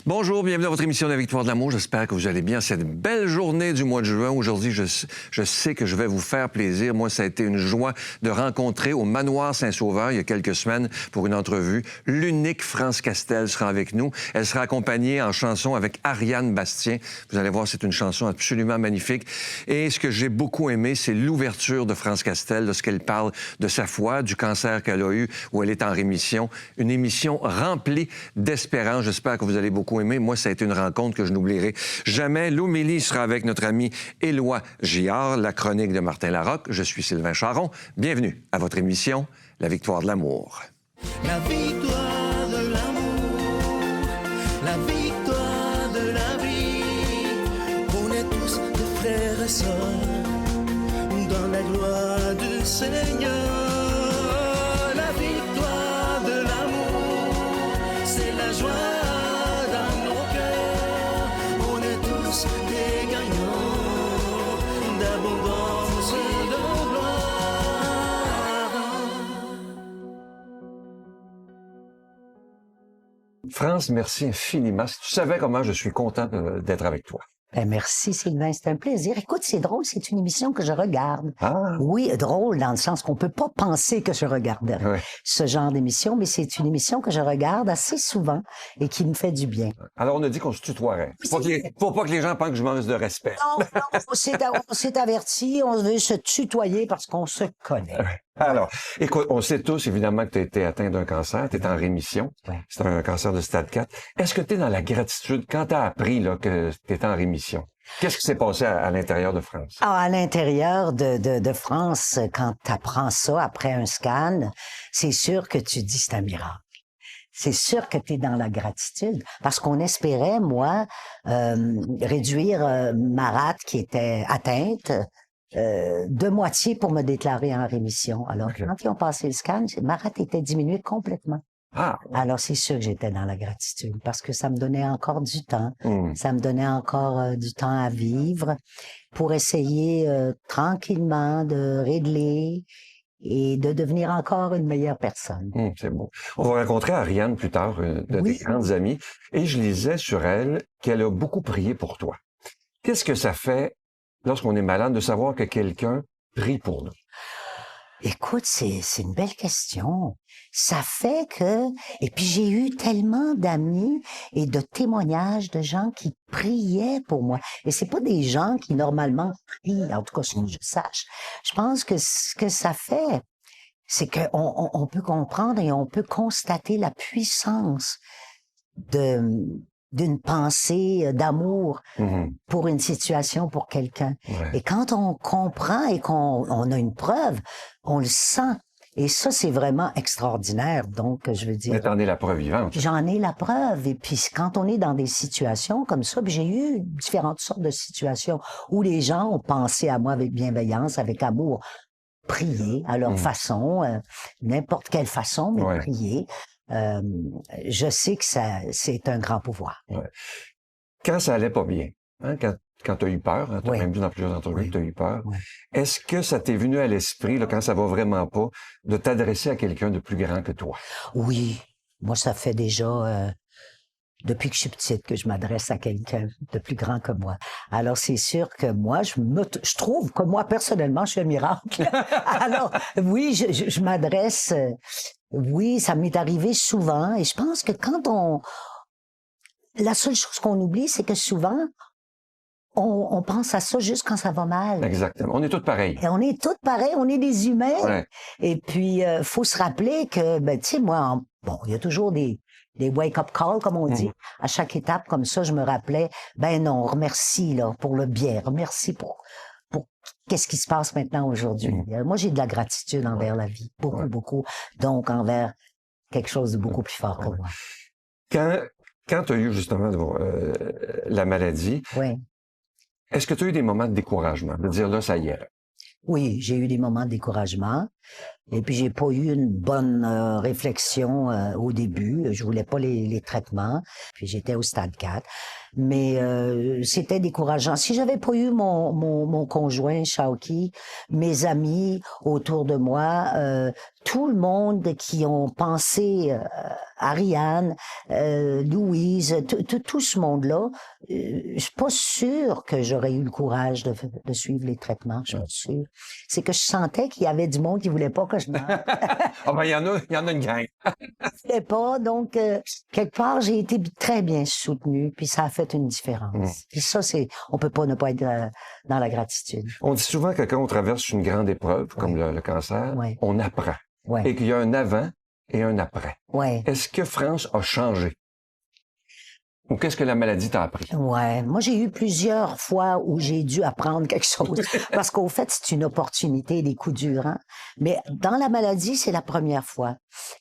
Bonjour, bienvenue dans votre émission de la Victoire de l'amour. J'espère que vous allez bien cette belle journée du mois de juin. Aujourd'hui, je sais que je vais vous faire plaisir. Moi, ça a été une joie de rencontrer au Manoir Saint-Sauveur il y a quelques semaines pour une entrevue. L'unique France Castel sera avec nous. Elle sera accompagnée en chanson avec Ariane Bastien. Vous allez voir, c'est une chanson absolument magnifique. Et ce que j'ai beaucoup aimé, c'est l'ouverture de France Castel lorsqu'elle parle de sa foi, du cancer qu'elle a eu, où elle est en rémission. Une émission remplie d'espérance. J'espère que vous allez beaucoup aimer. Moi, ça a été une rencontre que je n'oublierai jamais. L'homélie sera avec notre ami Éloi Giard, la chronique de Martin Larocque. Je suis Sylvain Charon. Bienvenue à votre émission La Victoire de l'amour. La victoire de l'amour, la victoire de la vie. On est tous des frères et sœurs dans la gloire du Seigneur. La victoire de l'amour, c'est la joie dans nos cœurs. On est tous des gagnants d'abondance de gloire. France, merci infiniment. Tu savais comment je suis content d'être avec toi. Ben merci Sylvain, c'est un plaisir. Écoute, c'est drôle, c'est une émission que je regarde. Ah. Oui, drôle dans le sens qu'on peut pas penser que je regarde Ouais. ce genre d'émission, mais c'est une émission que je regarde assez souvent et qui me fait du bien. Alors, on a dit qu'on se tutoierait. Faut pas que les gens pensent que je manque de respect. Non, on s'est averti, on veut se tutoyer parce qu'on se connaît. Alors, écoute, on sait tous, évidemment, que tu as été atteint d'un cancer, tu es en rémission. Ouais. C'est un cancer de stade 4. Est-ce que tu es dans la gratitude quand tu as appris là, que tu étais en rémission? Qu'est-ce qui s'est passé à l'intérieur de France? Ah, à l'intérieur de France, quand tu apprends ça après un scan, c'est sûr que tu dis c'est un miracle. C'est sûr que tu es dans la gratitude parce qu'on espérait, moi, réduire ma rate qui était atteinte de moitié pour me déclarer en rémission. Alors, Okay. quand ils ont passé le scan, ma rate était diminuée complètement. Ah! Alors, c'est sûr que j'étais dans la gratitude parce que ça me donnait encore du temps. Hum. Ça me donnait encore du temps à vivre pour essayer tranquillement de régler et de devenir encore une meilleure personne. C'est beau. On va rencontrer Ariane plus tard, de Oui. tes grandes amies, et je lisais sur elle qu'elle a beaucoup prié pour toi. Qu'est-ce que ça fait lorsqu'on est malade de savoir que quelqu'un prie pour nous? Écoute, c'est une belle question. Ça fait que... Et puis j'ai eu tellement d'amis et de témoignages de gens qui priaient pour moi. Et c'est pas des gens qui normalement prient, en tout cas, ce que je sache. Je pense que ce que ça fait, c'est qu'on peut comprendre et on peut constater la puissance d'une pensée d'amour Mhm. pour une situation, pour quelqu'un. Ouais. Et quand on comprend et qu'on a une preuve, on le sent. Et ça, c'est vraiment extraordinaire. Donc, je veux Mais dire, t'en es la preuve vivante. j'en ai la preuve. Et puis, quand on est dans des situations comme ça, puis j'ai eu différentes sortes de situations où les gens ont pensé à moi avec bienveillance, avec amour, prier à leur façon, n'importe quelle façon, mais Ouais. prier. Je sais que c'est un grand pouvoir. Quand ça allait pas bien, hein, quand tu as eu peur, hein, tu as Oui. même dit dans plusieurs entrevues Oui. que tu as eu peur, Oui. est-ce que ça t'est venu à l'esprit, là, quand ça va vraiment pas, de t'adresser à quelqu'un de plus grand que toi? Oui, moi, ça fait déjà depuis que je suis petite que je m'adresse à quelqu'un de plus grand que moi. Alors, c'est sûr que moi, je trouve que moi, personnellement, je suis un miracle. Alors, oui, je m'adresse... oui, ça m'est arrivé souvent. Et je pense que la seule chose qu'on oublie, c'est que souvent, on pense à ça juste quand ça va mal. Exactement. On est tous pareils. Et on est tous pareils, on est des humains. Ouais. Et puis, faut se rappeler que, ben, tu sais, moi, bon, il y a toujours des wake-up calls, comme on dit. À chaque étape, comme ça, je me rappelais, ben non, remercie, là, pour le bien. Remercie pour qu'est-ce qui se passe maintenant aujourd'hui. Moi, j'ai de la gratitude envers la vie. Beaucoup, beaucoup. Donc, envers quelque chose de beaucoup plus fort que moi. Quand tu as eu justement la maladie, Oui. est-ce que tu as eu des moments de découragement, de dire là, ça y est? Oui, j'ai eu des moments de découragement. Et puis, j'ai pas eu une bonne réflexion au début. Je voulais pas les traitements. Puis, j'étais au stade 4. Mais c'était décourageant. Si j'avais pas eu mon conjoint, Shaoki, mes amis autour de moi, tout le monde qui ont pensé, Ariane, Louise, tout ce monde-là, je suis pas sûre que j'aurais eu le courage de suivre les traitements, je suis pas sûre. C'est que je sentais qu'il y avait du monde qui voulait pas que je meure. Ah ben, il y en a une gang. Voulait pas, donc quelque part j'ai été très bien soutenue, puis ça a fait une différence. Puis ça, on peut pas ne pas être dans la gratitude. On dit souvent que quand on traverse une grande épreuve, comme le cancer, Ouais. on apprend. Ouais. Et qu'il y a un avant et un après. Ouais. Est-ce que France a changé? Ou qu'est-ce que la maladie t'a appris? Ouais, moi j'ai eu plusieurs fois où j'ai dû apprendre quelque chose parce qu'au fait c'est une opportunité, des coups durs, hein? Mais dans la maladie c'est la première fois.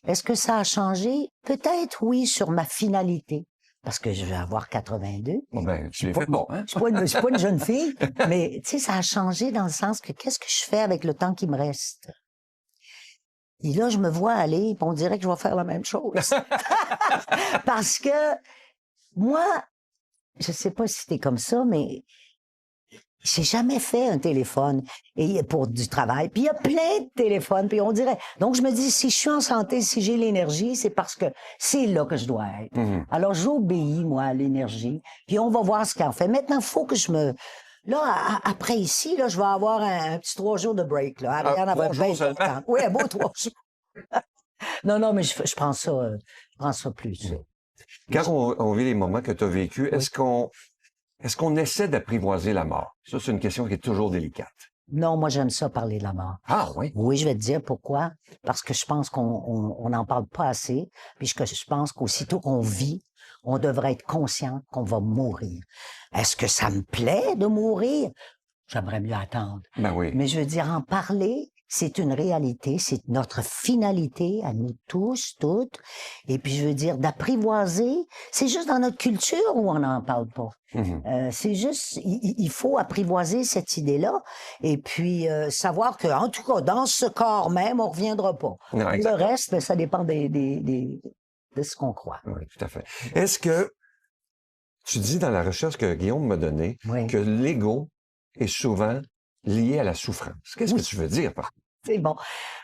Est-ce que ça a changé? Peut-être oui sur ma finalité parce que je vais avoir 82. Bon ben, tu l'as fait bon, hein? Je suis pas une jeune fille, mais tu sais ça a changé dans le sens que qu'est-ce que je fais avec le temps qui me reste? Et là je me vois aller, puis on dirait que je vais faire la même chose parce que moi, je sais pas si c'était comme ça, mais j'ai jamais fait un téléphone et pour du travail. Puis il y a plein de téléphones, puis on dirait. Donc je me dis, si je suis en santé, si j'ai l'énergie, c'est parce que c'est là que je dois être. Alors j'obéis moi à l'énergie, puis on va voir ce qu'on fait. Maintenant, faut que je me là après ici, là, je vais avoir un petit 3 jours de break là. Avant d'avoir 3 jours 20 seulement? ans. Oui, un beau 3 jours. Non, mais je prends ça plus. Quand on vit les moments que tu as vécus, est-ce qu'on essaie d'apprivoiser la mort? Ça, c'est une question qui est toujours délicate. Non, moi, j'aime ça parler de la mort. Ah oui? Oui, je vais te dire pourquoi. Parce que je pense qu'on n'en parle pas assez. Puis je pense qu'aussitôt qu'on vit, on devrait être conscient qu'on va mourir. Est-ce que ça me plaît de mourir? J'aimerais mieux attendre. Ben oui. Mais je veux dire, en parler, c'est une réalité, c'est notre finalité à nous tous, toutes. Et puis, je veux dire, d'apprivoiser, c'est juste dans notre culture où on n'en parle pas. C'est juste, il faut apprivoiser cette idée-là et puis savoir que, en tout cas, dans ce corps même, on reviendra pas. Non, Le reste, ben, ça dépend de ce qu'on croit. Oui, tout à fait. Est-ce que tu dis dans la recherche que Guillaume m'a donnée Oui. que l'ego est souvent lié à la souffrance? Qu'est-ce que tu veux dire par C'est bon.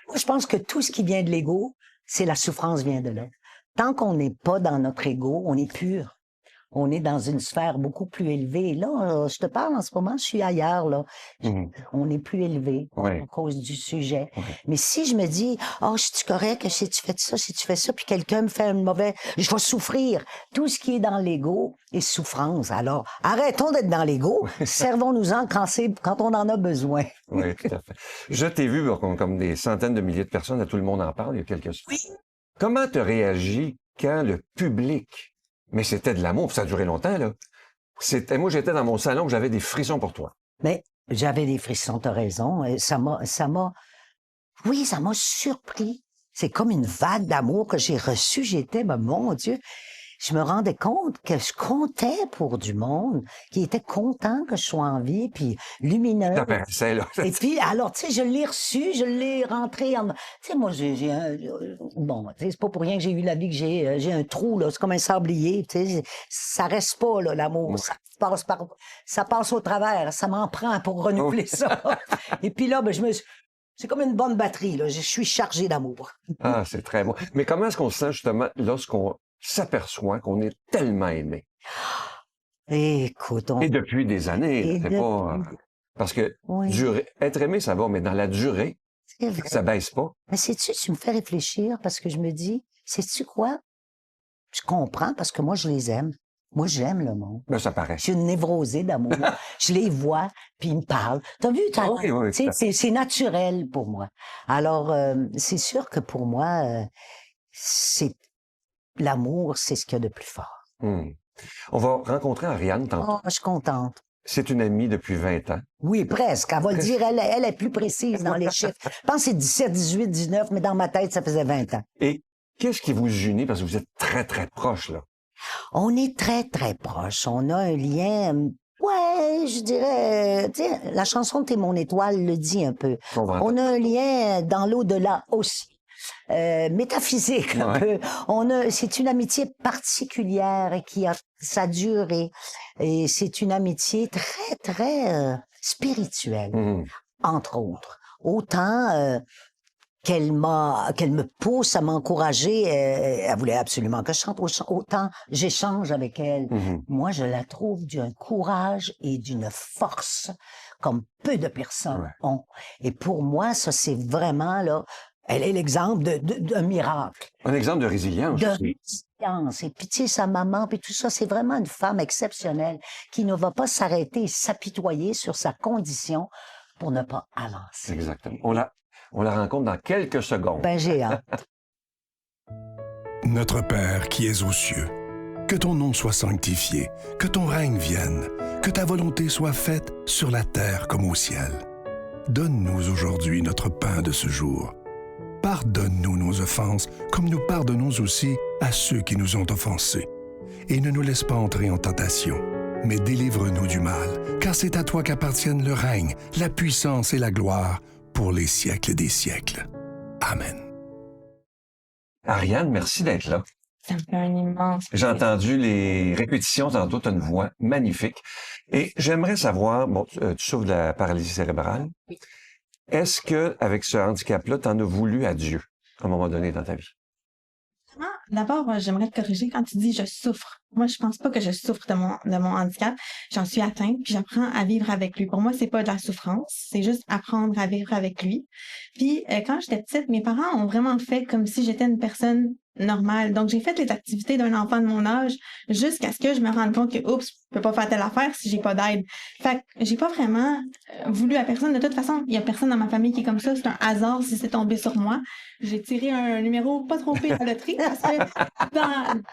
Moi, je pense que tout ce qui vient de l'ego, c'est la souffrance vient de là. Tant qu'on n'est pas dans notre ego, on est pur. On est dans une sphère beaucoup plus élevée. Là, je te parle en ce moment, je suis ailleurs, là. On est plus élevé à cause du sujet. Mais si je me dis, oh, je suis correct, si tu fais ça, si tu fais ça, puis quelqu'un me fait un mauvais, je vais souffrir. Tout ce qui est dans l'ego est souffrance. Alors, arrêtons d'être dans l'ego, servons-nous-en quand on en a besoin. Oui, tout à fait. Je t'ai vu comme des centaines de milliers de personnes, tout le monde en parle il y a quelques semaines. Oui. Comment tu as réagi quand le public, mais c'était de l'amour, puis ça a duré longtemps, là. Moi, j'étais dans mon salon, j'avais des frissons pour toi. Mais j'avais des frissons, t'as raison. Ça m'a surpris. C'est comme une vague d'amour que j'ai reçue. Mais mon Dieu, je me rendais compte que je comptais pour du monde qui était content que je sois en vie, puis lumineux. Là. Et puis, alors, tu sais, je l'ai reçu, je l'ai rentré en... Tu sais, moi, j'ai un... Bon, tu sais, c'est pas pour rien que j'ai eu la vie que j'ai un trou, là, c'est comme un sablier, tu sais, ça reste pas, là, l'amour. Ça passe au travers, ça m'en prend pour renouveler ça. Et puis là, ben, c'est comme une bonne batterie, là, je suis chargé d'amour. Ah, c'est très bon. Mais comment est-ce qu'on se sent, justement, lorsqu'on s'aperçoit qu'on est tellement aimé? Écoute, Et depuis des années, c'est pas... Parce que être aimé, ça va, mais dans la durée, ça baisse pas. Mais sais-tu, tu me fais réfléchir parce que je me dis, sais-tu quoi? Je comprends parce que moi, je les aime. Moi, j'aime le monde. Ben, ça paraît. Je suis une névrosée d'amour. Je les vois, puis ils me parlent. T'as vu? C'est naturel pour moi. Alors, c'est sûr que pour moi, l'amour, c'est ce qu'il y a de plus fort. On va rencontrer Ariane tantôt. Oh, je suis contente. C'est une amie depuis 20 ans. Oui, presque. Elle va le dire, elle est plus précise dans les chiffres. Je pense que c'est 17, 18, 19, mais dans ma tête, ça faisait 20 ans. Et qu'est-ce qui vous unit? Parce que vous êtes très, très proches, là. On est très, très proches. On a un lien, je dirais, tu sais, la chanson T'es mon étoile le dit un peu. On a un lien dans l'au-delà aussi. Métaphysique un peu. C'est une amitié particulière et qui a sa durée. Et c'est une amitié très, très spirituelle, entre autres. Autant qu'elle me pousse à m'encourager. Elle voulait absolument que je chante. Autant j'échange avec elle. Moi, je la trouve d'un courage et d'une force comme peu de personnes ont. Et pour moi, ça, c'est vraiment, là, elle est l'exemple d'un miracle. Un exemple de résilience. De aussi. résilience. Et puis, tu sais, sa maman, puis tout ça, c'est vraiment une femme exceptionnelle qui ne va pas s'arrêter et s'apitoyer sur sa condition pour ne pas avancer. Exactement. On la rencontre dans quelques secondes. Ben, j'ai hâte. Notre Père qui es aux cieux, que ton nom soit sanctifié, que ton règne vienne, que ta volonté soit faite sur la terre comme au ciel. Donne-nous aujourd'hui notre pain de ce jour. Pardonne-nous nos offenses, comme nous pardonnons aussi à ceux qui nous ont offensés. Et ne nous laisse pas entrer en tentation, mais délivre-nous du mal, car c'est à toi qu'appartiennent le règne, la puissance et la gloire pour les siècles des siècles. Amen. Ariane, merci d'être là. Ça me fait un immense J'ai plaisir. entendu les répétitions, tantôt, tu as une voix magnifique. Et j'aimerais savoir, bon, tu souffres de la paralysie cérébrale. Oui. Est-ce que avec ce handicap-là, tu en as voulu à Dieu à un moment donné dans ta vie? D'abord, j'aimerais te corriger quand tu dis « je souffre ». Moi, je pense pas que je souffre de mon handicap. J'en suis atteinte, puis j'apprends à vivre avec lui. Pour moi, c'est pas de la souffrance, c'est juste apprendre à vivre avec lui. Puis, quand j'étais petite, mes parents ont vraiment fait comme si j'étais une personne normale. Donc, j'ai fait les activités d'un enfant de mon âge jusqu'à ce que je me rende compte que, oups, je peux pas faire telle affaire si j'ai pas d'aide. Fait que j'ai pas vraiment voulu à personne. De toute façon, il y a personne dans ma famille qui est comme ça. C'est un hasard si c'est tombé sur moi. J'ai tiré un numéro pas trop pire à la loterie parce que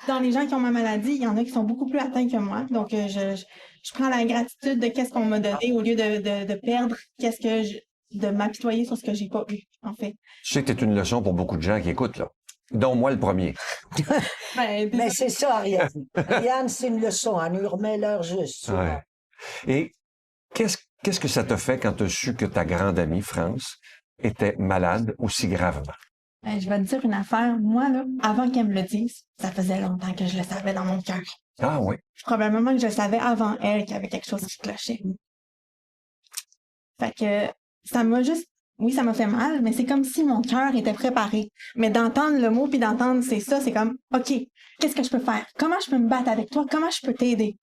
dans les gens qui ont ma maladie, il y en a qui sont beaucoup plus atteints que moi. Donc, je prends la gratitude de qu'est-ce qu'on m'a donné au lieu de perdre de m'apitoyer sur ce que j'ai pas eu, en fait. Je sais que tu es une leçon pour beaucoup de gens qui écoutent, là. Dont moi, le premier. Ben, Mais c'est ça, Ariane. Ariane, c'est une leçon. Elle nous remet l'heure juste. tu vois. Ouais. Et qu'est-ce que ça t'a fait quand tu as su que ta grande amie, France, était malade aussi gravement? ben, je vais te dire une affaire. Moi, là, avant qu'elle me le dise, ça faisait longtemps que je le savais dans mon cœur. Ah oui. Probablement que je savais avant elle qu'il y avait quelque chose qui clochait. Fait que ça m'a juste... Oui, ça m'a fait mal, mais c'est comme si mon cœur était préparé. Mais d'entendre le mot puis d'entendre c'est ça, c'est comme OK, qu'est-ce que je peux faire? Comment je peux me battre avec toi? Comment je peux t'aider?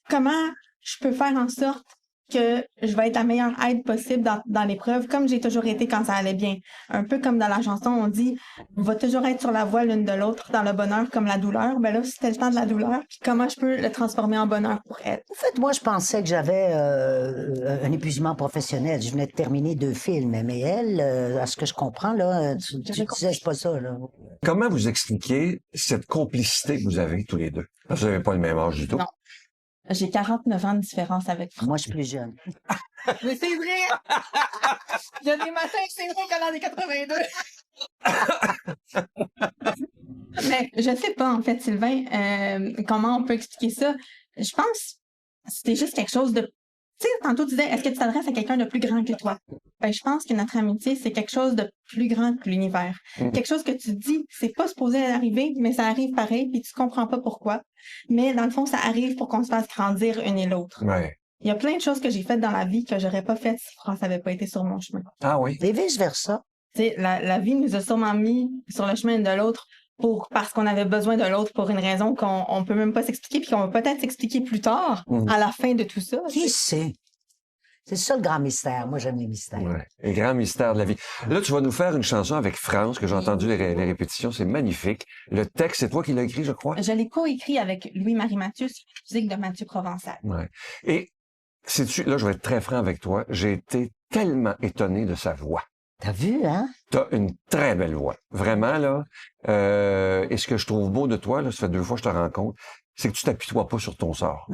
Comment je peux faire en sorte que je vais être la meilleure aide possible dans l'épreuve, comme j'ai toujours été quand ça allait bien. Un peu comme dans la chanson, on dit on va toujours être sur la voie l'une de l'autre, dans le bonheur comme la douleur. Ben là, c'était le temps de la douleur, puis comment je peux le transformer en bonheur pour elle? En fait, moi, je pensais que j'avais un épuisement professionnel. Je venais de terminer 2 films. Mais elle, à ce que je comprends, là, tu disais, c'est pas ça, là. Comment vous expliquez cette complicité que vous avez tous les deux? Parce que vous n'avez pas le même âge du tout. Non. J'ai 49 ans de différence avec Franck. Moi, je suis plus jeune. Mais c'est vrai! Il y a des matins que c'est vrai qu'elle en est 82. Mais je sais pas, en fait, Sylvain, comment on peut expliquer ça. Je pense que c'était juste quelque chose de... Tu sais, tantôt tu disais, est-ce que tu t'adresses à quelqu'un de plus grand que toi? Ben, je pense que notre amitié, c'est quelque chose de plus grand que l'univers. Quelque chose que tu dis, c'est pas supposé arriver, mais ça arrive pareil, puis tu comprends pas pourquoi. Mais dans le fond, ça arrive pour qu'on se fasse grandir une et l'autre. Ouais. Il y a plein de choses que j'ai faites dans la vie que j'aurais pas faites si France avait pas été sur mon chemin. Ah oui. Et vice-versa. Tu sais, la vie nous a sûrement mis sur le chemin de l'autre parce qu'on avait besoin de l'autre pour une raison qu'on peut même pas s'expliquer puis qu'on va peut-être s'expliquer plus tard, à la fin de tout ça. Qui sait? C'est ça le grand mystère. Moi, j'aime les mystères. Ouais. Les grands mystères de la vie. Là, tu vas nous faire une chanson avec France, que j'ai entendu les répétitions, c'est magnifique. Le texte, c'est toi qui l'as écrit, je crois? Je l'ai coécrit avec Louis-Marie Mathieu sur la musique de Mathieu Provençal. Ouais. Et sais-tu, là, je vais être très franc avec toi, j'ai été tellement étonné de sa voix. T'as vu, hein? T'as une très belle voix. Vraiment, là. Et ce que je trouve beau de toi, là, ça fait 2 fois que je te rencontre, c'est que tu t'apitoies pas sur ton sort.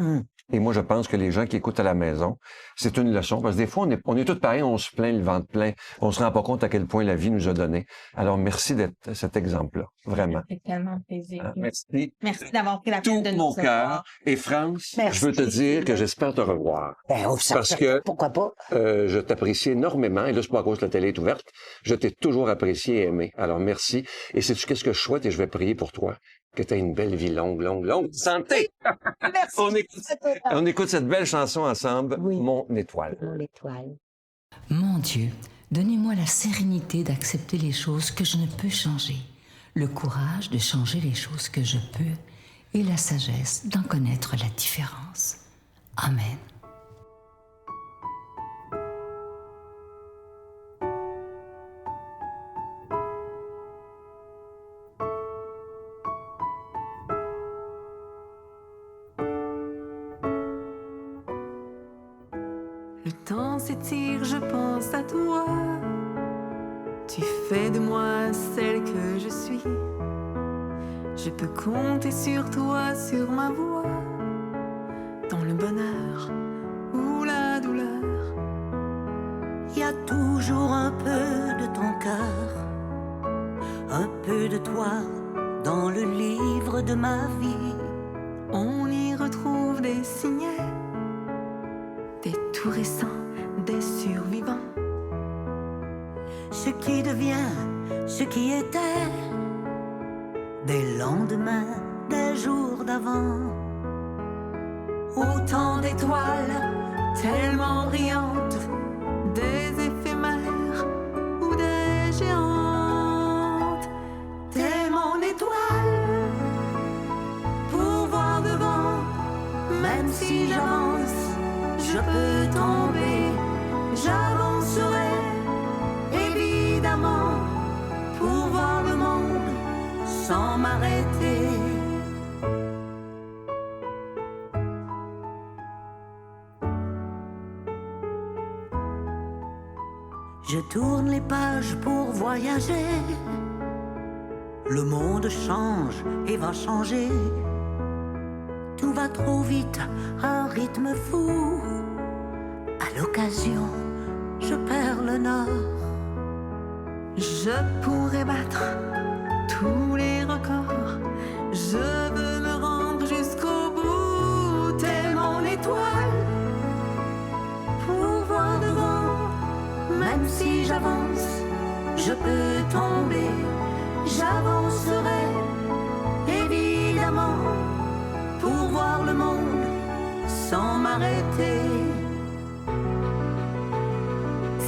Et moi, je pense que les gens qui écoutent à la maison, c'est une leçon. Parce que des fois, on est tous pareils, on se plaint, le ventre plein. On se rend pas compte à quel point la vie nous a donné. Alors, merci d'être cet exemple-là. Vraiment. C'est tellement plaisir. Ah, merci. Merci d'avoir pris la Tout peine de mon nous cœur. recevoir. Et France, Merci. je veux te dire que j'espère te revoir. Ben, oh, ça, Parce que- pourquoi pas? Je t'apprécie énormément. Et là, c'est pas à cause que la télé est ouverte. Je t'ai toujours apprécié et aimé. Alors, merci. Et sais-tu qu'est-ce que je souhaite et je vais prier pour toi? Que tu aies une belle vie longue. Santé! Merci. On écoute cette belle chanson ensemble, Oui. Mon étoile. Mon étoile. Mon Dieu, Donnez-moi la sérénité d'accepter les choses que je ne peux changer, le courage de changer les choses que je peux et la sagesse d'en connaître la différence. Amen. Le temps s'étire, je pense à toi. Tu fais de moi celle que je suis. Je peux compter sur toi, sur ma voix, dans le bonheur ou la douleur. Il y a toujours un peu de ton cœur, un peu de toi dans le livre de ma vie. On y retrouve des signets, des tout récents, des survivants. Ce qui devient, ce qui était, des lendemains, des jours d'avant. Autant d'étoiles tellement brillantes, des éphémères ou des géantes. T'es mon étoile pour voir devant, même si j'avance, je peux tomber, j'avancerai évidemment pour voir le monde sans m'arrêter. Je tourne les pages pour voyager. Le monde change et va changer. Tout va trop vite, à un rythme fou. À l'occasion, je perds le nord. Je pourrais battre tous les records. Je veux me rendre jusqu'au bout. T'es mon étoile pour voir devant, même si j'avance, je peux tomber. J'avancerai évidemment pour voir le monde sans m'arrêter.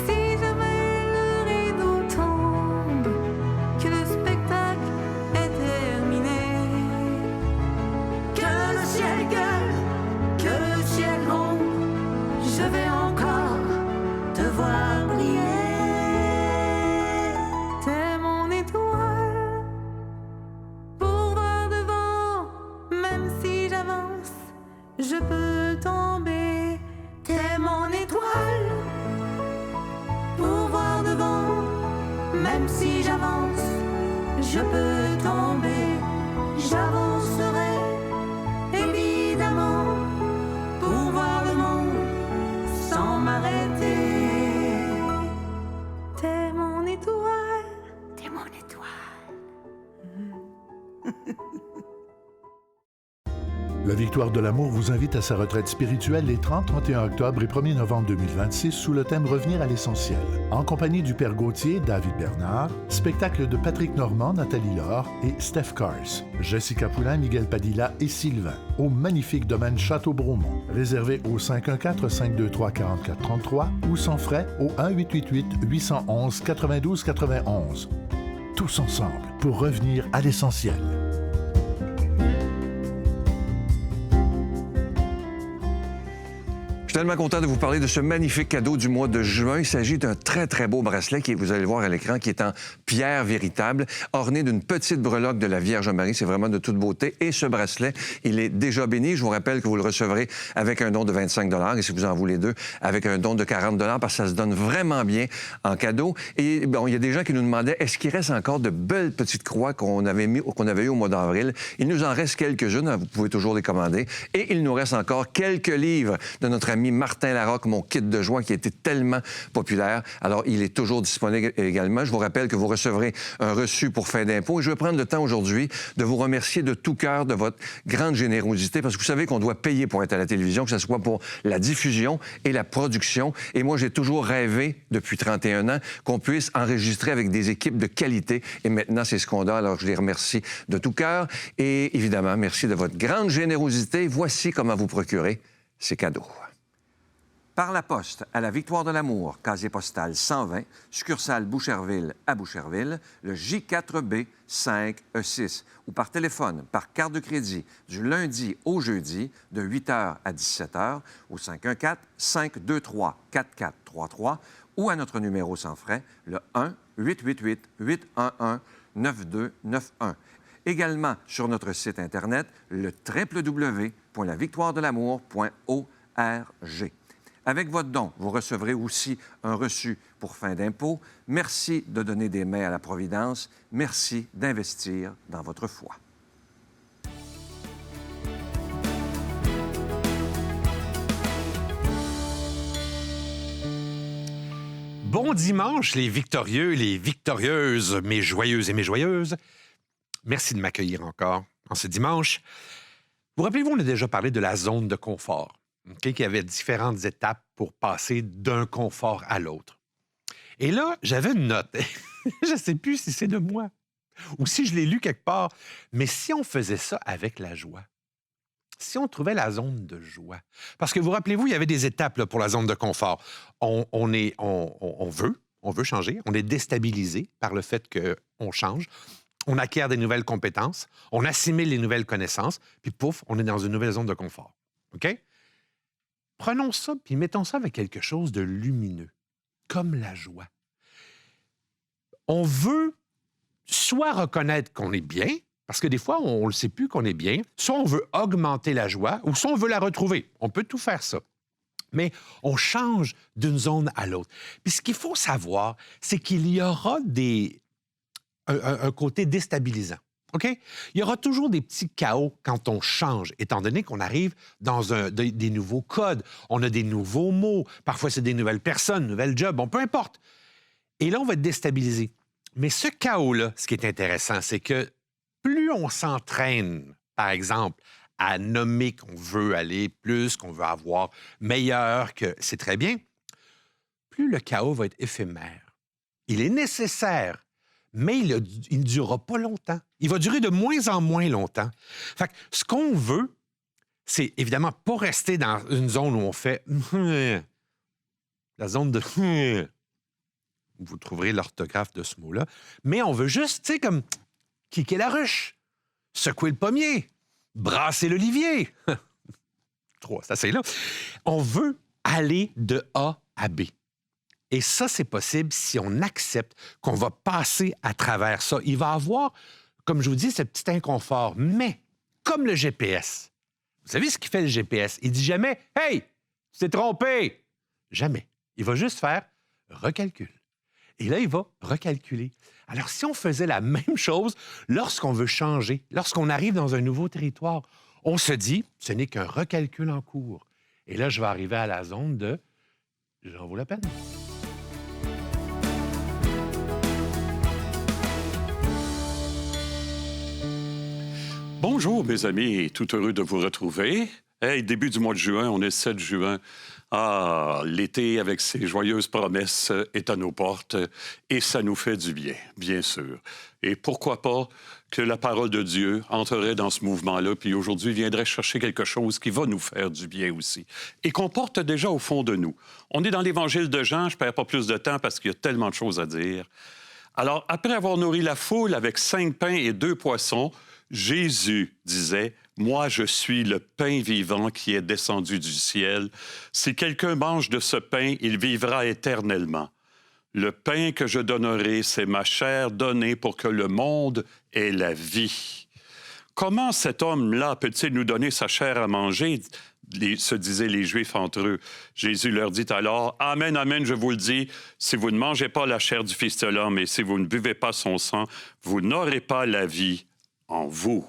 Si jamais le rideau tombe, que le spectacle est terminé, que le ciel gueule, que le ciel gronde, je vais encore te voir briller. T'es mon étoile pour voir devant, même si j'avance, je peux tomber. T'es mon étoile pour voir devant, même si j'avance, je peux tomber. J'avancerai évidemment pour voir le monde sans m'arrêter. T'es mon étoile, t'es mon étoile. La Victoire de l'amour vous invite à sa retraite spirituelle les 30, 31 octobre et 1er novembre 2026 sous le thème Revenir à l'essentiel. En compagnie du Père Gauthier, David Bernard, spectacle de Patrick Normand, Nathalie Laure et Steph Cars, Jessica Poulain, Miguel Padilla et Sylvain, au magnifique domaine Château-Bromont. Réservé au 514-523-4433 ou sans frais au 1-888-811-92-91. Tous ensemble pour revenir à l'essentiel. Je suis tellement content de vous parler de ce magnifique cadeau du mois de juin. Il s'agit d'un très, très beau bracelet qui, vous allez le voir à l'écran, qui est en pierre véritable, orné d'une petite breloque de la Vierge Marie. C'est vraiment de toute beauté. Et ce bracelet, il est déjà béni. Je vous rappelle que vous le recevrez avec un don de 25 $. Et si vous en voulez deux, avec un don de 40 $, parce que ça se donne vraiment bien en cadeau. Et bon, il y a des gens qui nous demandaient, est-ce qu'il reste encore de belles petites croix qu'on avait eues au mois d'avril? Il nous en reste quelques-unes. Vous pouvez toujours les commander. Et il nous reste encore quelques livres de notre ami Martin Larocque, mon kit de joie qui a été tellement populaire. Alors, il est toujours disponible également. Je vous rappelle que vous recevrez un reçu pour fin d'impôt. Et je vais prendre le temps aujourd'hui de vous remercier de tout cœur de votre grande générosité, parce que vous savez qu'on doit payer pour être à la télévision, que ce soit pour la diffusion et la production. Et moi, j'ai toujours rêvé, depuis 31 ans, qu'on puisse enregistrer avec des équipes de qualité. Et maintenant, c'est ce qu'on a. Alors, je les remercie de tout cœur. Et évidemment, merci de votre grande générosité. Voici comment vous procurer ces cadeaux. Par la poste, à la Victoire de l'Amour, casier postal 120, succursale Boucherville à Boucherville, le J4B 5E6. Ou par téléphone, par carte de crédit, du lundi au jeudi, de 8h à 17h, au 514-523-4433, ou à notre numéro sans frais, le 1-888-811-9291. Également sur notre site Internet, le www.lavictoiredelamour.org. Avec votre don, vous recevrez aussi un reçu pour fin d'impôt. Merci de donner des mains à la Providence. Merci d'investir dans votre foi. Bon dimanche, les victorieux et les victorieuses, mes joyeuses et mes joyeuses. Merci de m'accueillir encore en ce dimanche. Vous rappelez-vous, on a déjà parlé de la zone de confort, qu'il y avait différentes étapes pour passer d'un confort à l'autre. Et là, j'avais une note. Je ne sais plus si c'est de moi ou si je l'ai lu quelque part, mais si on faisait ça avec la joie, si on trouvait la zone de joie, parce que vous rappelez-vous, il y avait des étapes là, pour la zone de confort. On veut changer, on est déstabilisé par le fait qu'on change. On acquiert des nouvelles compétences, on assimile les nouvelles connaissances, puis pouf, on est dans une nouvelle zone de confort. OK? Prenons ça, puis mettons ça avec quelque chose de lumineux, comme la joie. On veut soit reconnaître qu'on est bien, parce que des fois, on ne le sait plus qu'on est bien, soit on veut augmenter la joie, ou soit on veut la retrouver. On peut tout faire ça. Mais on change d'une zone à l'autre. Puis ce qu'il faut savoir, c'est qu'il y aura un côté déstabilisant. OK? Il y aura toujours des petits chaos quand on change, étant donné qu'on arrive dans des nouveaux codes, on a des nouveaux mots, parfois c'est des nouvelles personnes, nouvelles jobs, peu importe. Et là, on va être déstabilisé. Mais ce chaos-là, ce qui est intéressant, c'est que plus on s'entraîne, par exemple, à nommer qu'on veut aller plus, qu'on veut avoir meilleur, que c'est très bien, plus le chaos va être éphémère. Il est nécessaire, mais il ne durera pas longtemps. Il va durer de moins en moins longtemps. Fait que ce qu'on veut, c'est évidemment pas rester dans une zone où on fait la zone de vous trouverez l'orthographe de ce mot-là, mais on veut juste, tu sais, comme kicker la ruche, secouer le pommier, brasser l'olivier. 3, c'est assez là. On veut aller de A à B. Et ça, c'est possible si on accepte qu'on va passer à travers ça. Il va y avoir, comme je vous dis, ce petit inconfort. Mais, comme le GPS, vous savez ce qu'il fait le GPS? Il dit jamais « Hey, tu t'es trompé! » Jamais. Il va juste faire « Recalcule ». Et là, il va recalculer. Alors, si on faisait la même chose lorsqu'on veut changer, lorsqu'on arrive dans un nouveau territoire, on se dit « Ce n'est qu'un recalcul en cours. » Et là, je vais arriver à la zone de « J'en vaut la peine. » Bonjour, mes amis. Tout heureux de vous retrouver. Hey, début du mois de juin, on est 7 juin. Ah, l'été, avec ses joyeuses promesses, est à nos portes et ça nous fait du bien, bien sûr. Et pourquoi pas que la parole de Dieu entrerait dans ce mouvement-là, puis aujourd'hui viendrait chercher quelque chose qui va nous faire du bien aussi et qu'on porte déjà au fond de nous. On est dans l'Évangile de Jean, je ne perds pas plus de temps parce qu'il y a tellement de choses à dire. Alors, après avoir nourri la foule avec 5 pains et 2 poissons, Jésus disait « Moi, je suis le pain vivant qui est descendu du ciel. Si quelqu'un mange de ce pain, il vivra éternellement. Le pain que je donnerai, c'est ma chair donnée pour que le monde ait la vie. » Comment cet homme-là peut-il nous donner sa chair à manger? Se disaient les Juifs entre eux. Jésus leur dit alors, « Amen, amen, je vous le dis, si vous ne mangez pas la chair du Fils de l'homme et si vous ne buvez pas son sang, vous n'aurez pas la vie en vous. »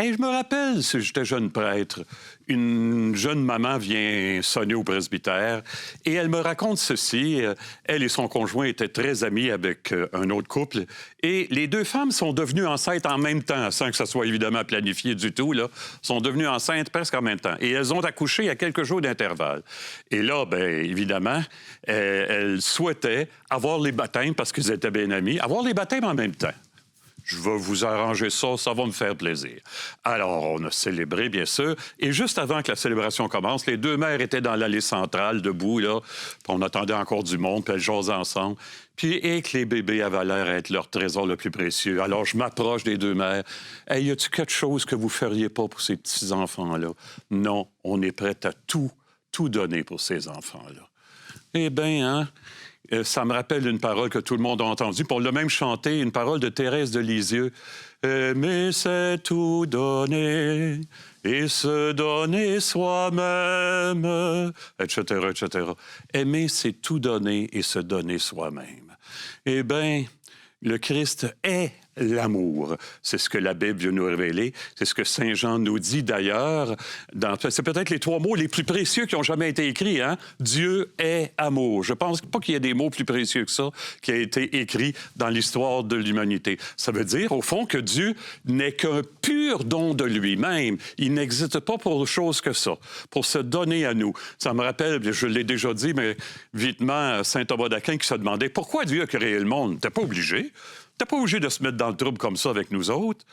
Et je me rappelle, si j'étais jeune prêtre, une jeune maman vient sonner au presbytère et elle me raconte ceci. Elle et son conjoint étaient très amis avec un autre couple et les 2 femmes sont devenues enceintes en même temps, sans que ça soit évidemment planifié du tout, là, sont devenues enceintes presque en même temps. Et elles ont accouché à quelques jours d'intervalle. Et là, bien évidemment, elles souhaitaient avoir les baptêmes, parce qu'ils étaient bien amis, avoir les baptêmes en même temps. Je vais vous arranger ça, ça va me faire plaisir. » Alors, on a célébré, bien sûr, et juste avant que la célébration commence, les deux mères étaient dans l'allée centrale, debout, là, puis on attendait encore du monde, puis elles jasaient ensemble. Puis, et que les bébés avaient l'air être leur trésor le plus précieux. Alors, je m'approche des deux mères. « Hey, y a-t-il quelque chose que vous feriez pas pour ces petits-enfants-là? » Non, on est prêt à tout donner pour ces enfants-là. Eh bien, hein, ça me rappelle une parole que tout le monde a entendue. Puis on l'a même chanté, une parole de Thérèse de Lisieux. « Aimer, c'est tout donner, et se donner soi-même, etc., etc. » Aimer, c'est tout donner et se donner soi-même. Eh bien, le Christ est l'amour. C'est ce que la Bible veut nous révéler. C'est ce que Saint Jean nous dit d'ailleurs. C'est peut-être les 3 mots les plus précieux qui ont jamais été écrits. Hein? Dieu est amour. Je pense pas qu'il y ait des mots plus précieux que ça qui a été écrit dans l'histoire de l'humanité. Ça veut dire, au fond, que Dieu n'est qu'un pur don de lui-même. Il n'existe pas pour autre chose que ça, pour se donner à nous. Ça me rappelle, je l'ai déjà dit, mais vitement, saint Thomas d'Aquin qui se demandait pourquoi Dieu a créé le monde. T'es pas obligé. T'es pas obligé de se mettre dans le trouble comme ça avec nous autres.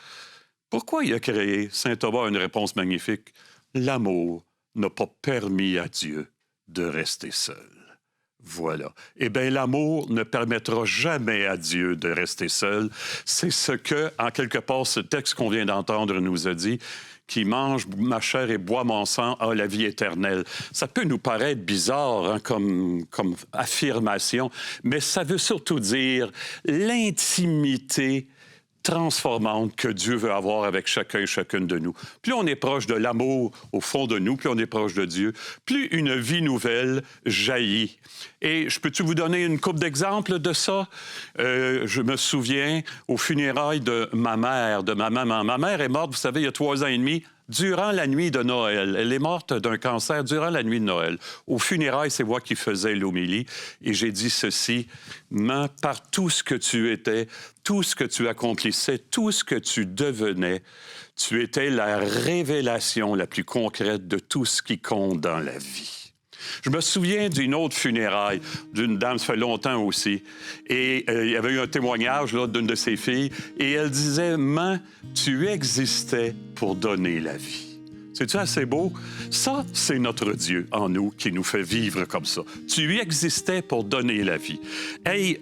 Pourquoi il a créé? Saint Thomas a une réponse magnifique. L'amour n'a pas permis à Dieu de rester seul. Voilà. Eh bien, l'amour ne permettra jamais à Dieu de rester seul. C'est ce que, en quelque part, ce texte qu'on vient d'entendre nous a dit. Qui mange ma chair et boit mon sang a la vie éternelle. Ça peut nous paraître bizarre hein, comme affirmation, mais ça veut surtout dire l'intimité transformante que Dieu veut avoir avec chacun et chacune de nous. Plus on est proche de l'amour au fond de nous, plus on est proche de Dieu, plus une vie nouvelle jaillit. Et je peux-tu vous donner une couple d'exemples de ça? Je me souviens aux funérailles de ma mère, de ma maman. Ma mère est morte, vous savez, il y a 3 ans et demi, durant la nuit de Noël. Elle est morte d'un cancer durant la nuit de Noël. Aux funérailles, c'est moi qui faisais l'homélie. Et j'ai dit ceci, « Maman, par tout ce que tu étais, tout ce que tu accomplissais, tout ce que tu devenais, tu étais la révélation la plus concrète de tout ce qui compte dans la vie. » Je me souviens d'une autre funéraille, d'une dame, ça fait longtemps aussi, et il y avait eu un témoignage là, d'une de ses filles, et elle disait « Maman, tu existais pour donner la vie. » C'est-tu assez beau? Ça, c'est notre Dieu en nous qui nous fait vivre comme ça. Tu existais pour donner la vie. Hey,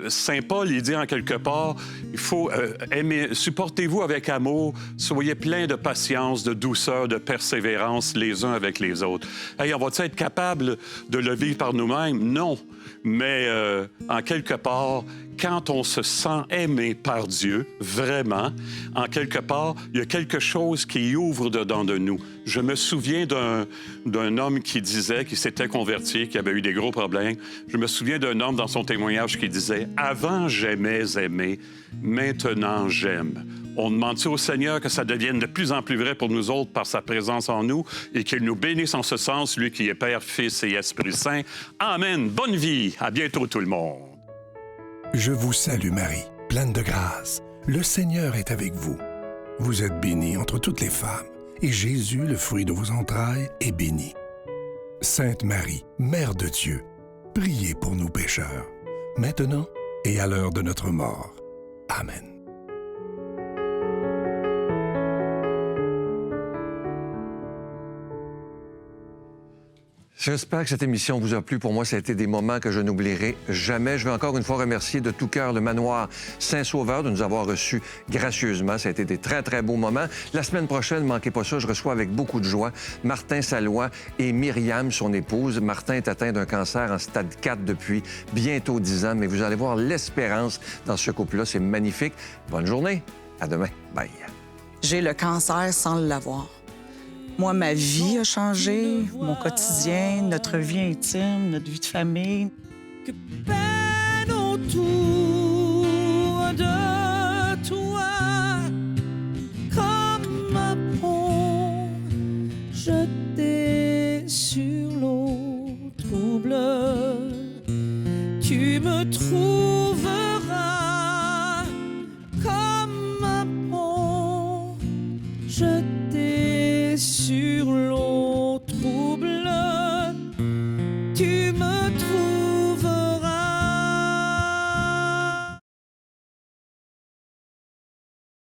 Saint Paul, il dit en quelque part, il faut aimer, supportez-vous avec amour, soyez pleins de patience, de douceur, de persévérance les uns avec les autres. Hey, on va-t-il être capable de le vivre par nous-mêmes? Non. Mais en quelque part, quand on se sent aimé par Dieu, vraiment, en quelque part, il y a quelque chose qui ouvre dedans de nous. Je me souviens d'un homme qui disait, qui s'était converti, qui avait eu des gros problèmes. Je me souviens d'un homme dans son témoignage qui disait « Avant, j'aimais aimer, maintenant, j'aime. » On demande-tu au Seigneur que ça devienne de plus en plus vrai pour nous autres par sa présence en nous et qu'il nous bénisse en ce sens, lui qui est Père, Fils et Esprit Saint. Amen. Bonne vie. À bientôt tout le monde. Je vous salue Marie, pleine de grâce. Le Seigneur est avec vous. Vous êtes bénie entre toutes les femmes, et Jésus, le fruit de vos entrailles, est béni. Sainte Marie, Mère de Dieu, priez pour nous pécheurs, maintenant et à l'heure de notre mort. Amen. J'espère que cette émission vous a plu. Pour moi, ça a été des moments que je n'oublierai jamais. Je veux encore une fois remercier de tout cœur le manoir Saint-Sauveur de nous avoir reçus gracieusement. Ça a été des très, très beaux moments. La semaine prochaine, ne manquez pas ça, je reçois avec beaucoup de joie Martin Salois et Myriam, son épouse. Martin est atteint d'un cancer en stade 4 depuis bientôt 10 ans, mais vous allez voir l'espérance dans ce couple-là. C'est magnifique. Bonne journée. À demain. Bye. J'ai le cancer sans l'avoir. Moi, ma vie a changé, mon quotidien, notre vie intime, notre vie de famille.